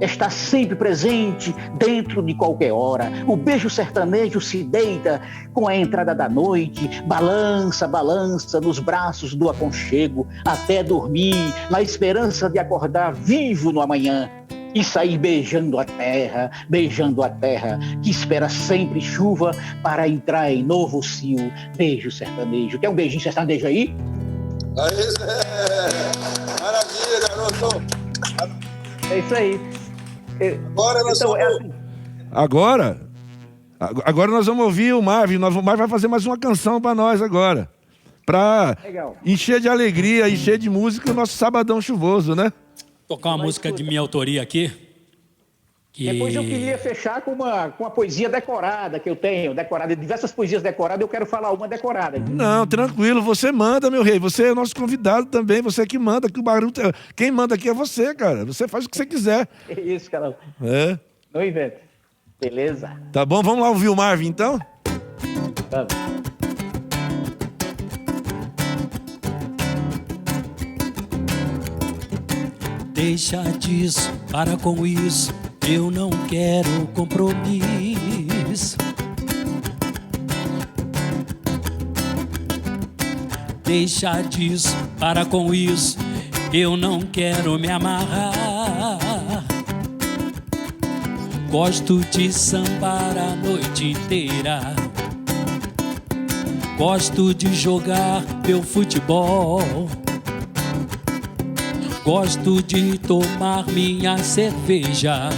está sempre presente dentro de qualquer hora. O beijo sertanejo se deita com a entrada da noite, balança, balança nos braços do aconchego, até dormir, na esperança de acordar vivo no amanhã. E sair beijando a terra, que espera sempre chuva para entrar em novo cio. Beijo sertanejo. Quer um beijinho sertanejo aí? Aí, Zé! Maravilha, garoto! É isso aí. Agora nós então, vamos... Agora nós vamos ouvir o Marvin. O Marvin vai fazer mais uma canção para nós agora. Para encher de alegria, encher de música o nosso sabadão chuvoso, né? Tocar uma música de minha autoria aqui. Depois eu queria fechar com uma poesia decorada que eu tenho, decorada, diversas poesias decoradas, eu quero falar uma decorada. Não, tranquilo, você manda, meu rei. Você é nosso convidado também, você é que manda, que o barulho. Quem manda aqui é você, cara. Você faz o que você quiser. É isso, cara. É. Não inventa. Beleza? Tá bom, vamos lá ouvir o Marvin então? Vamos. Deixa disso, para com isso, eu não quero compromisso. Deixa disso, para com isso, eu não quero me amarrar. Gosto de sambar a noite inteira. Gosto de jogar meu futebol. Gosto de tomar minha cerveja.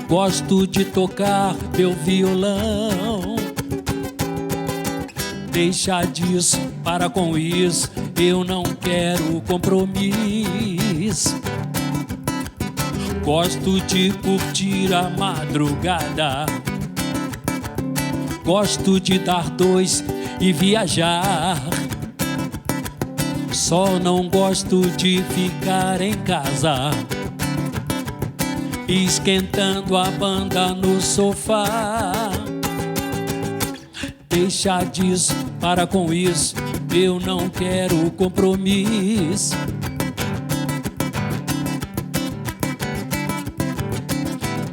Gosto de tocar meu violão. Deixa disso, para com isso, eu não quero compromisso. Gosto de curtir a madrugada. Gosto de dar dois e viajar. Só não gosto de ficar em casa, esquentando a banda no sofá. Deixa disso, para com isso, eu não quero compromisso.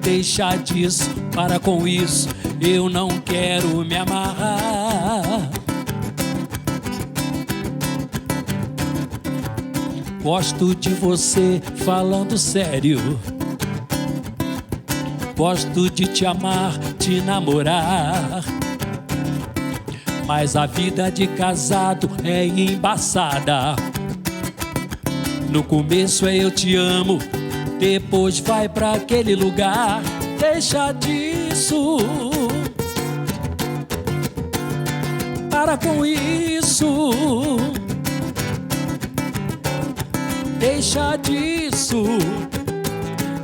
Deixa disso, para com isso, eu não quero me amarrar. Gosto de você falando sério. Gosto de te amar, te namorar. Mas a vida de casado é embaçada. No começo é eu te amo, depois vai pra aquele lugar. Deixa disso, para com isso. Deixa disso,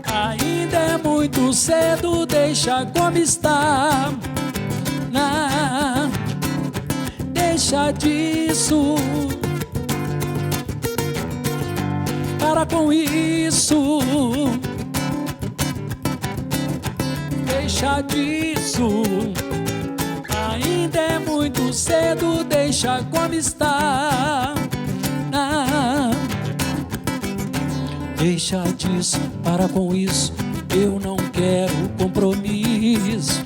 ainda é muito cedo, deixa como está. Deixa disso, para com isso. Deixa disso, ainda é muito cedo, deixa como está. Deixa disso, para com isso, eu não quero compromisso.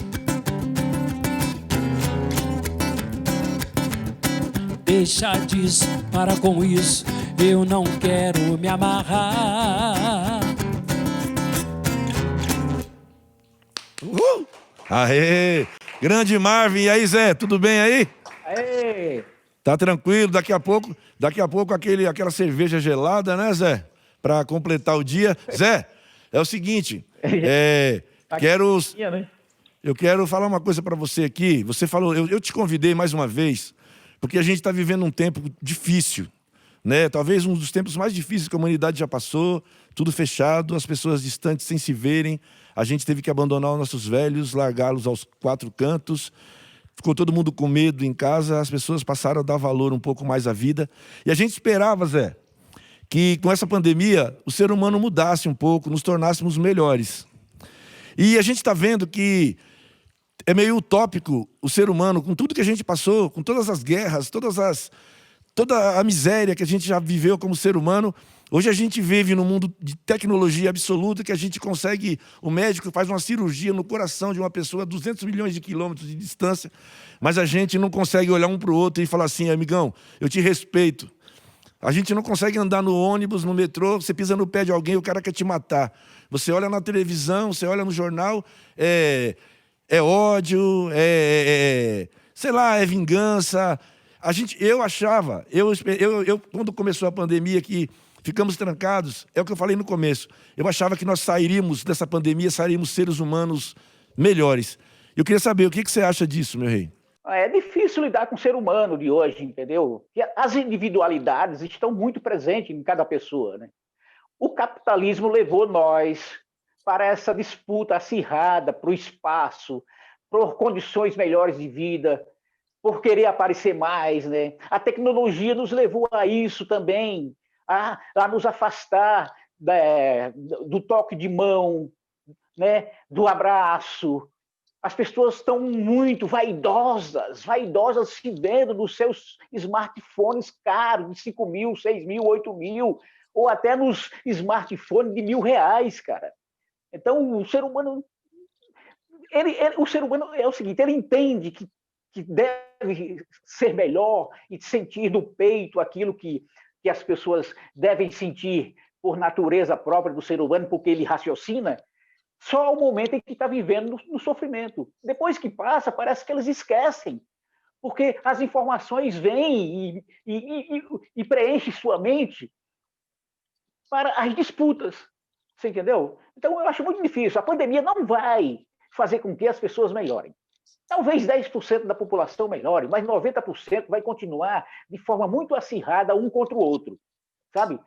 Deixa disso, para com isso, eu não quero me amarrar. Aê! Grande Marvin, e aí, Zé, tudo bem aí? Aê! Tá tranquilo, daqui a pouco aquela cerveja gelada, né, Zé? Para completar o dia. Zé, é o seguinte, eu quero falar uma coisa para você aqui. Você falou, eu te convidei mais uma vez, porque a gente está vivendo um tempo difícil, né? Talvez um dos tempos mais difíceis que a humanidade já passou, tudo fechado, as pessoas distantes sem se verem. A gente teve que abandonar os nossos velhos, largá-los aos quatro cantos. Ficou todo mundo com medo em casa, as pessoas passaram a dar valor um pouco mais à vida. E a gente esperava, Zé, que com essa pandemia o ser humano mudasse um pouco, nos tornássemos melhores. E a gente está vendo que é meio utópico o ser humano, com tudo que a gente passou, com todas as guerras, toda a miséria que a gente já viveu como ser humano. Hoje a gente vive num mundo de tecnologia absoluta, que a gente consegue, o médico faz uma cirurgia no coração de uma pessoa a 200 milhões de quilômetros de distância, mas a gente não consegue olhar um para o outro e falar assim, amigão, eu te respeito. A gente não consegue andar no ônibus, no metrô, você pisa no pé de alguém, o cara quer te matar. Você olha na televisão, você olha no jornal, é ódio, sei lá, é vingança. Eu achava, quando começou a pandemia, que ficamos trancados, é o que eu falei no começo. Eu achava que nós sairíamos dessa pandemia, sairíamos seres humanos melhores. Eu queria saber, o que você acha disso, meu rei? É difícil lidar com o ser humano de hoje, entendeu? E as individualidades estão muito presentes em cada pessoa, né? O capitalismo levou nós para essa disputa acirrada para o espaço, por condições melhores de vida, por querer aparecer mais, né? A tecnologia nos levou a isso também, a nos afastar do toque de mão, né? Do abraço. As pessoas estão muito vaidosas se vendo nos seus smartphones caros, de 5 mil, 6 mil, 8 mil, ou até nos smartphones de R$ 1.000, cara. Então, o ser humano é o seguinte, ele entende que deve ser melhor e sentir do peito aquilo que as pessoas devem sentir por natureza própria do ser humano, porque ele raciocina, só o momento em que está vivendo no sofrimento. Depois que passa, parece que eles esquecem, porque as informações vêm e preenchem sua mente para as disputas. Você entendeu? Então, eu acho muito difícil. A pandemia não vai fazer com que as pessoas melhorem. Talvez 10% da população melhore, mas 90% vai continuar de forma muito acirrada um contra o outro, sabe?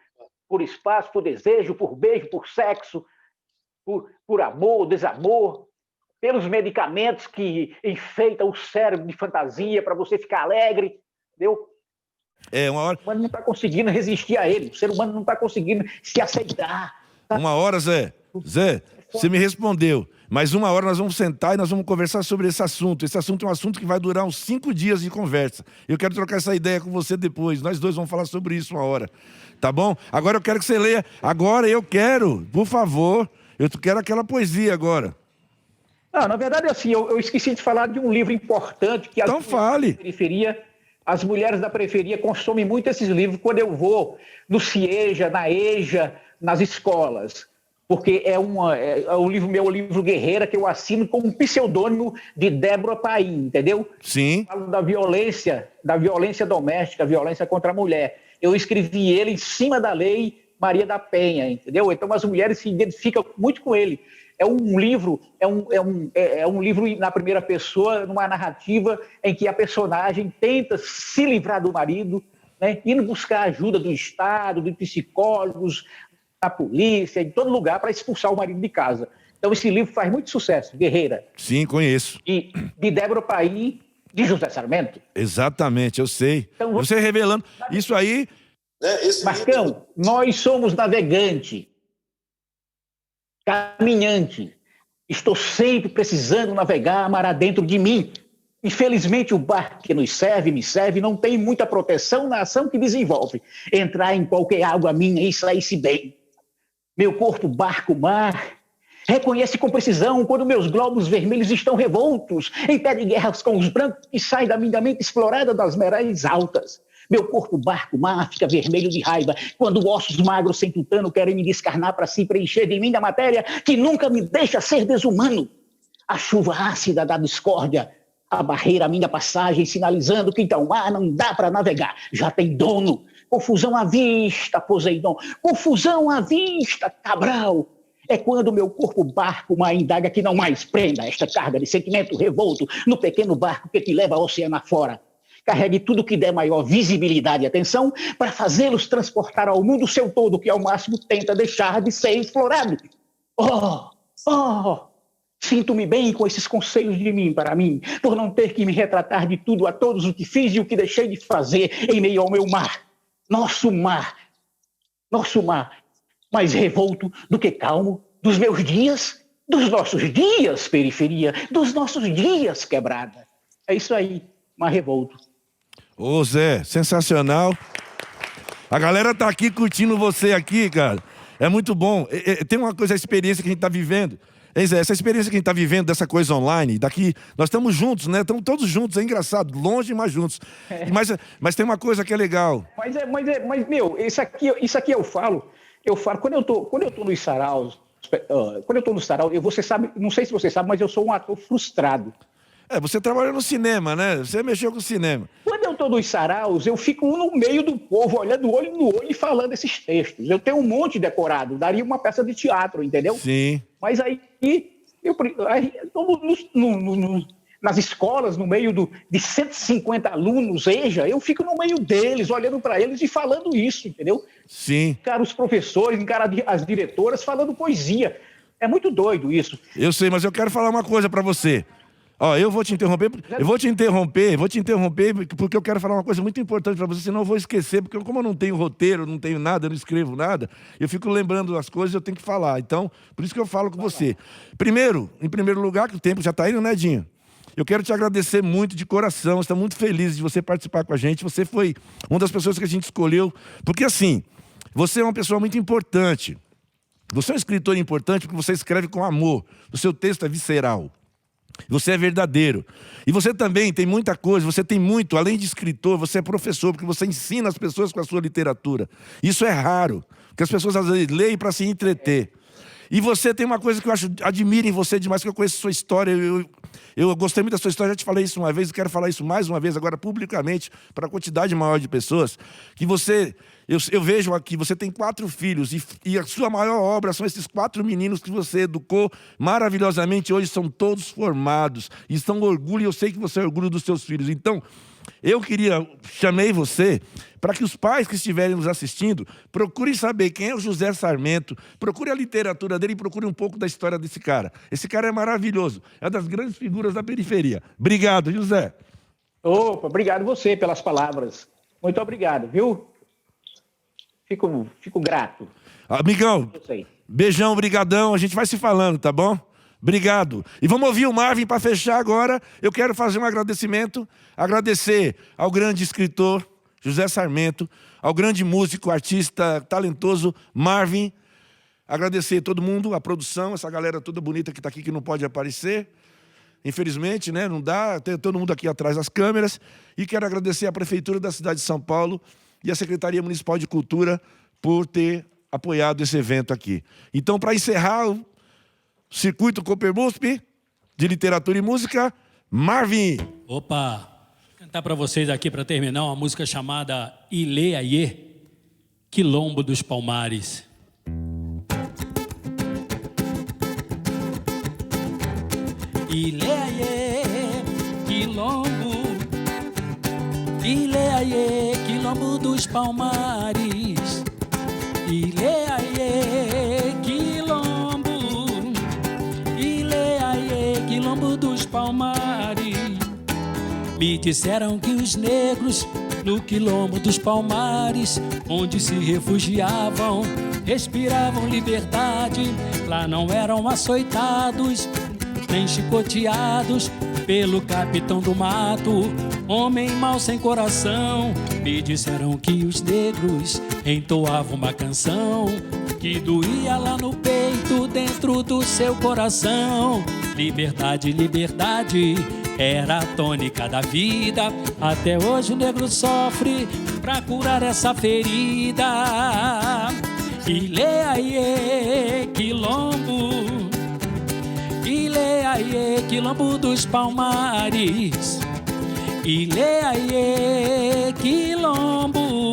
Por espaço, por desejo, por beijo, por sexo, por amor, desamor, pelos medicamentos que enfeitam o cérebro de fantasia para você ficar alegre, entendeu? Uma hora... O ser humano não está conseguindo resistir a ele, o ser humano não está conseguindo se aceitar. Tá? Uma hora, Zé, você me respondeu, mas uma hora nós vamos sentar e nós vamos conversar sobre esse assunto. Esse assunto é um assunto que vai durar uns 5 dias de conversa. Eu quero trocar essa ideia com você depois, nós dois vamos falar sobre isso uma hora, tá bom? Agora eu quero que você leia, por favor, eu quero aquela poesia agora. Não, na verdade, assim, eu esqueci de falar de um livro importante que então fale. As mulheres da periferia consomem muito esses livros quando eu vou no CIEJA, na EJA, nas escolas, porque é o livro meu, o livro Guerreira, que eu assino com um pseudônimo de Débora Paim, entendeu? Sim. Falo da violência doméstica, violência contra a mulher. Eu escrevi ele em cima da lei Maria da Penha, entendeu? Então as mulheres se identificam muito com ele. É um livro na primeira pessoa, numa narrativa em que a personagem tenta se livrar do marido, né, indo buscar ajuda do Estado, de psicólogos, da polícia, em todo lugar, para expulsar o marido de casa. Então esse livro faz muito sucesso, Guerreira. Sim, conheço. E de Débora Paim, de José Sarmento. Exatamente, eu sei. Então, você revelando isso aí... Marcão, nós somos navegante, caminhante. Estou sempre precisando navegar mar adentro de mim. Infelizmente, o barco que me serve, não tem muita proteção na ação que desenvolve. Entrar em qualquer água minha e sair-se bem. Meu corpo, barco, mar, reconhece com precisão quando meus glóbulos vermelhos estão revoltos, impede guerras com os brancos que saem da minha mente explorada das marés altas. Meu corpo, barco, mar, fica vermelho de raiva quando ossos magros sem tutano querem me descarnar para si, preencher de mim da matéria que nunca me deixa ser desumano. A chuva ácida da discórdia, a barreira à minha passagem, sinalizando que então não dá para navegar, já tem dono. Confusão à vista, Poseidon, confusão à vista, Cabral. É quando meu corpo barco uma indaga que não mais prenda esta carga de sentimento revolto no pequeno barco que te leva ao oceano afora. Carregue tudo que der maior visibilidade e atenção para fazê-los transportar ao mundo seu todo, que ao máximo tenta deixar de ser explorado. Sinto-me bem com esses conselhos de mim para mim, por não ter que me retratar de tudo a todos o que fiz e o que deixei de fazer em meio ao meu mar. Nosso mar, mais revolto do que calmo, dos meus dias, dos nossos dias, periferia, dos nossos dias, quebrada. É isso aí, mar revolto. Ô Zé, sensacional. A galera tá aqui curtindo você aqui, cara. É muito bom. Tem uma coisa, a experiência que a gente tá vivendo. Zé, essa experiência que a gente tá vivendo dessa coisa online, daqui, nós estamos juntos, né? Estamos todos juntos, é engraçado, longe, mas juntos. Mas tem uma coisa que é legal. Mas meu, isso aqui eu falo, quando eu tô nos saraus, você sabe, não sei se você sabe, mas eu sou um ator frustrado. Você trabalha no cinema, né? Você mexeu com o cinema. Quando eu estou nos saraus, eu fico no meio do povo, olhando olho no olho e falando esses textos. Eu tenho um monte decorado, daria uma peça de teatro, entendeu? Sim. Mas aí nas escolas, no meio de 150 alunos, eu fico no meio deles, olhando para eles e falando isso, entendeu? Sim. Encara os professores, encara as diretoras falando poesia. É muito doido isso. Eu sei, mas eu quero falar uma coisa para você. Ó, eu vou te interromper, porque eu quero falar uma coisa muito importante para você, senão eu vou esquecer, porque como eu não tenho roteiro, não tenho nada, eu não escrevo nada, eu fico lembrando das coisas e eu tenho que falar. Então, por isso que eu falo com você. Primeiro, em primeiro lugar, que o tempo já está indo, né, Dinho? Eu quero te agradecer muito de coração, estou muito feliz de você participar com a gente. Você foi uma das pessoas que a gente escolheu, porque assim, você é uma pessoa muito importante. Você é um escritor importante porque você escreve com amor, o seu texto é visceral. Você é verdadeiro. E você também tem muita coisa, você tem muito, além de escritor, você é professor, porque você ensina as pessoas com a sua literatura. Isso é raro, porque as pessoas às vezes leem para se entreter. E você tem uma coisa que eu admiro em você demais, que eu conheço a sua história, eu gostei muito da sua história, já te falei isso uma vez, e quero falar isso mais uma vez, agora publicamente, para a quantidade maior de pessoas, que você... Eu vejo aqui, você tem 4 filhos e a sua maior obra são esses 4 meninos que você educou maravilhosamente. Hoje são todos formados e estão orgulho. Eu sei que você é orgulho dos seus filhos. Então, chamei você para que os pais que estiverem nos assistindo procurem saber quem é o José Sarmento, procure a literatura dele e procure um pouco da história desse cara. Esse cara é maravilhoso, é uma das grandes figuras da periferia. Obrigado, José. Opa, obrigado você pelas palavras. Muito obrigado, viu? Fico grato. Amigão, beijão, brigadão. A gente vai se falando, tá bom? Obrigado. E vamos ouvir o Marvin para fechar agora. Eu quero fazer um agradecimento. Agradecer ao grande escritor José Sarmento, ao grande músico, artista, talentoso Marvin. Agradecer todo mundo, a produção, essa galera toda bonita que está aqui que não pode aparecer. Infelizmente, né? Não dá. Tem todo mundo aqui atrás das câmeras. E quero agradecer à Prefeitura da cidade de São Paulo e a Secretaria Municipal de Cultura por ter apoiado esse evento aqui. Então, para encerrar o Circuito Coopermusp de Literatura e Música, Marvin. Opa! Vou cantar para vocês aqui, para terminar, uma música chamada Ilê Aiê, Quilombo dos Palmares. Ilê Aiê, Quilombo, Ilê Aiê, Quilombo dos Palmares. Ilê Aiê, Quilombo, Ilê Aiê, Quilombo dos Palmares. Me disseram que os negros no Quilombo dos Palmares, onde se refugiavam, respiravam liberdade. Lá não eram açoitados, nem chicoteados pelo capitão do mato, homem mau sem coração. Me disseram que os negros entoavam uma canção que doía lá no peito, dentro do seu coração. Liberdade, liberdade, era a tônica da vida. Até hoje o negro sofre pra curar essa ferida. Ilê Aiê, Quilombo, Ilê Aiê, Quilombo dos Palmares. Ilê Aiê, Quilombo,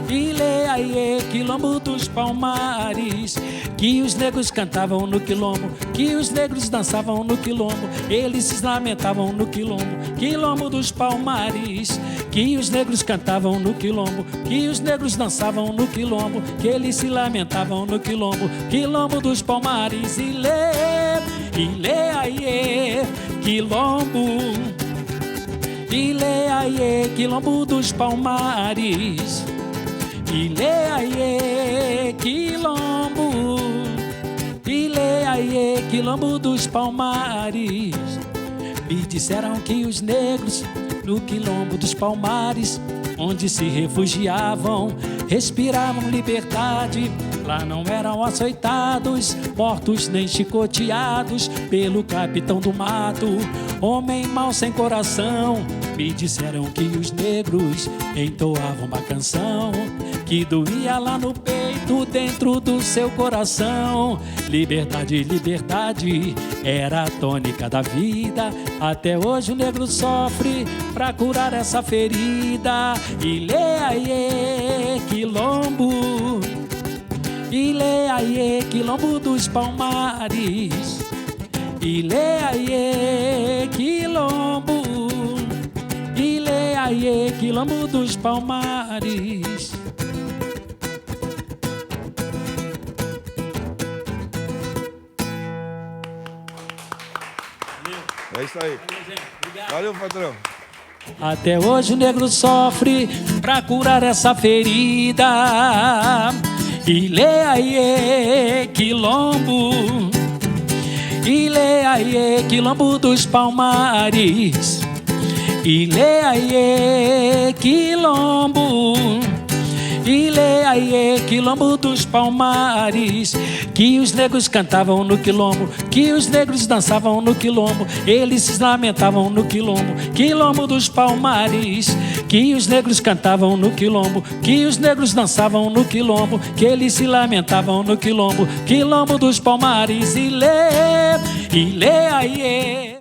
Ilê Aiê, Quilombo dos Palmares. Que os negros cantavam no quilombo, que os negros dançavam no quilombo, eles se lamentavam no quilombo, Quilombo dos Palmares. Que os negros cantavam no quilombo, que os negros dançavam no quilombo, que eles se lamentavam no quilombo, Quilombo dos Palmares. Ilê, Ilê Aiê, Quilombo, Ilê Aiê, Quilombo dos Palmares. Ilê Aiê, Quilombo, Ilê Aiê, Quilombo dos Palmares. Me disseram que os negros no Quilombo dos Palmares, onde se refugiavam, respiravam liberdade. Lá não eram açoitados, mortos nem chicoteados pelo capitão do mato, homem mau sem coração. Me disseram que os negros entoavam uma canção que doía lá no peito, dentro do seu coração. Liberdade, liberdade, era a tônica da vida. Até hoje o negro sofre pra curar essa ferida. Ilê Aiê, Quilombo, Ilê Aiê, Quilombo dos Palmares. Ilê Aiê, Quilombo, Ilê Aiê, Quilombo dos Palmares. É isso aí. Valeu, patrão. Até hoje o negro sofre pra curar essa ferida. Ilê, aiê, quilombo. Ilê, aiê, quilombo dos Palmares. Ilê, aiê, quilombo. Ilê, aiê, quilombo dos Palmares. Que os negros cantavam no quilombo, que os negros dançavam no quilombo, eles se lamentavam no quilombo, quilombo dos Palmares. Que os negros cantavam no quilombo, que os negros dançavam no quilombo, que eles se lamentavam no quilombo, quilombo dos Palmares. Ilê, ilê, aiê.